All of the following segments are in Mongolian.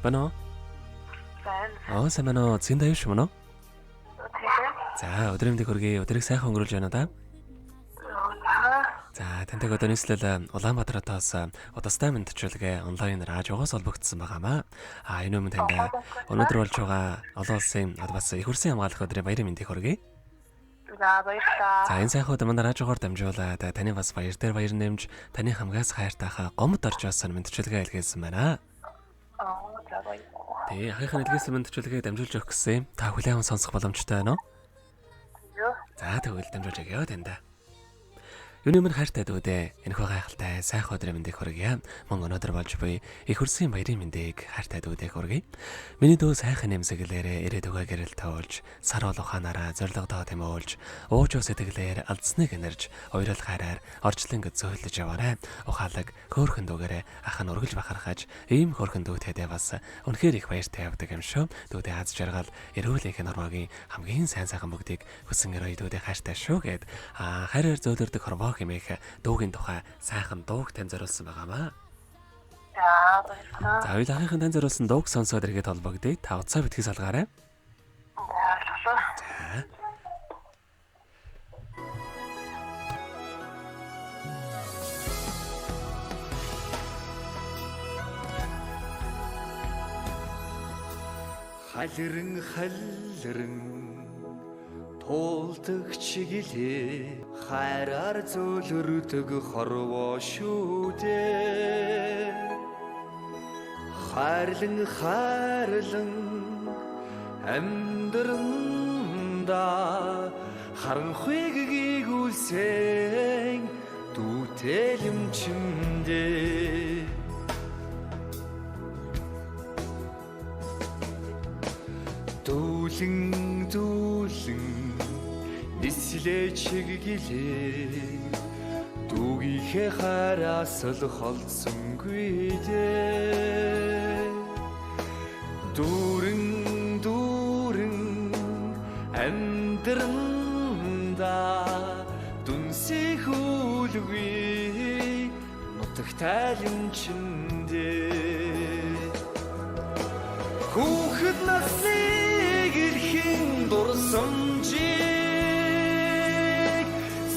Байна уу? Байна. Сайн байна уу? Цэнд аюуш мөн үү? Тэгээ. За, өдрийн мэндийг хүргэе. Өдрийг сайхан өнгөрүүлж байна уу да? За, тантай одоо нийслэл Улаанбаатараас удастай мэдчилгээ онлайнаар аажуугаас холбогдсон байгаамаа. Энэ өмнө танд өнөөдөр болж байгаа олон улсын бас их хурсын хамгаалах өдрийн баярын мэндийг хүргэе. За, баярлалаа. За, энэ сайхан өдөр манай аажуугаар дамжуулаад таны бас баяр дээр баяр нэмж таны хамгаас хайртайхаа гомд орж байсан мэдчилгээ илгээсэн байна. За баярлалаа. Тэгээ, ахыхын илгээсэн мэдчилгээг дамжуулж өгөх гэсэн. Та хүлээн аван сонсох боломжтой байна уу? Юу? За, тэгвэл дамжуулж өгье танд. Юуны мөр хайртай дүүдээ энэхүү гайхалтай сайхан өдрийн мэндийг хүргье. Мөн өнөөдөр болж буй их хурсын баярын мэндийг хайртай дүүдээ хүргье. Миний дүү сайхан нэмсэглээрээ ирээдүгөө гэрэл тоолж, сар улуханаараа зоригдоо тэмүүлж, уужуу сэтгэлээр алдсныг энэрж, уйрал хайраар орчлон зөөлөж яваарай. Ухаалаг хөөрхөн дүүгээрээ ах нь ургаж бахархаж, ийм хөөрхөн дүүтэйдээ бас үнэхээр их баяртай явдаг юм шүү. Дүүдээ аз жаргал эрүүлийнх нормогийн хамгийн сайн сайхан бүгдийг хүсэн өрөө дүүдээ хайртай шүү гэд хайраар зөөлөрдөг хорвоо хэмээх дуугийн тухай сайхан дууг тань зориулсан байгаамаа. За, баярлалаа. За, хоёулахын тань зориулсан дууг сонсоод иргэд холбогдъё. Та утсаа битгий салгаарай. За. За. Халирэн туулдаг чиглээ хайраар зөөлөрдөг хорвоо шүү дээ. Хайрлан амьдранда харанхуйг гүйгүүлсэн дүүтэй юм чимдээ. Дүүлэн нислээ чиглээ дүүгийнхээ хараас л холдсонгүй дээ. Дүүрэн амьдранда дүнсээ хүлгүй нутагтай юм чиндээ. Хүүхэд наслыг ирхэн дурсамжийг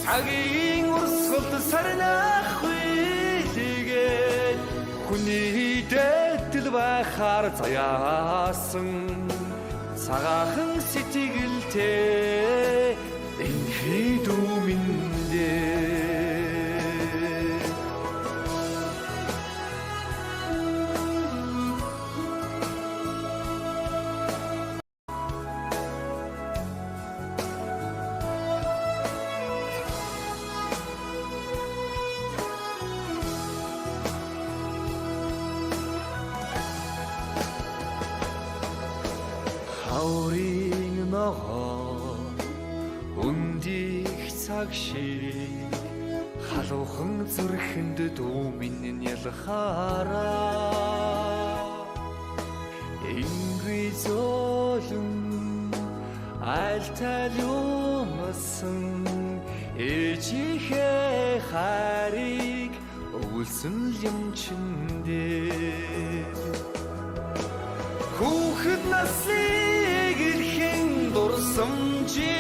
цагийн урсгалд сарнах хүлээгээд хүний дэдэл байхаар заяасан цагаахан сэтгэлтэй энхий дүү миндээ. Хаурын ногоо өндих цаг шиг халуухан зүрхэнд дүү минь ялхаараа ингүй зөөлөн айлтай юмсан ээжийнхээ харийг өвлсөн юм чиндээ. Хүүхэд наслыг ирхэн дурсамжийг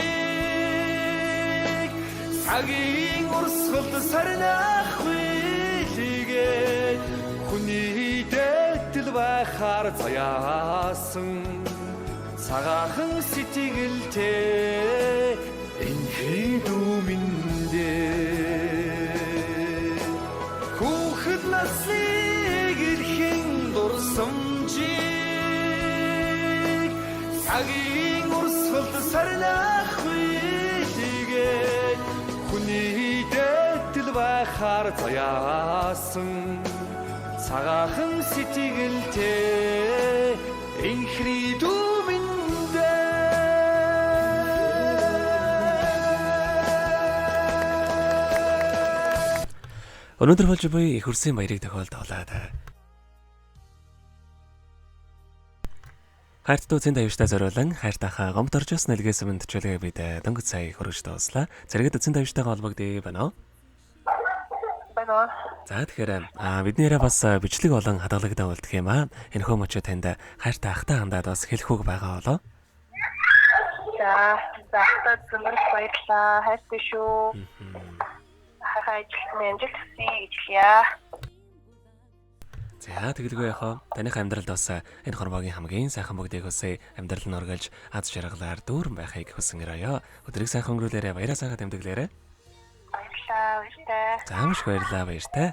цагийн урсгалд сарнах хүлээгээд хүний дэдэл байхаар заяасан цагаахан сэтгэлтэй энхий дүү миндээ. Хүүхэд наслыг ирхэн дурсамжийг цагийн урсгалд сарнах хүлээгээд хүний дэдэл байхаар заяасан цагаахан сэтгэлтэй энхий дүү миндээ. Өнөөдөр болж буй их хурсын баярыг тохиолдуулаад хайрт дүү цэнд аюуштай зориулан хайртайхаа гомд орж бас нэлгээсэн мэдчилгээ бид дөнгөж сая хөргөж дууслаа. Зэрэгэд цэнд аюуштайгаа холбогдъё байна уу? байна. За тэгэхээр биднээрээ бас бичлэг болон хадгалагдан болдох юм аа. Энэ хүмүүчээ танд хайртай ахтай хандаад бас хэлэх үг байгаа болоо. За, захтад зэмрэх баярлаа. Хайртай шүү. Хахаа ажилтны амжилт хүсье гэж хэлье. За тэгэлгүй яхаа. Таних амьдралд бас энэ хорвогийн хамгийн сайхан бүгдийг хүсье. Амьдрал нь оргилж аз жаргалаар дүүрэн байхыг хүсэн гэраяа. Өдрийг сайхан өнгөрүүлээрэ, баяраа сайхан тэмдэглээрэ. Баярлаа. За маш баярлаа баяртай.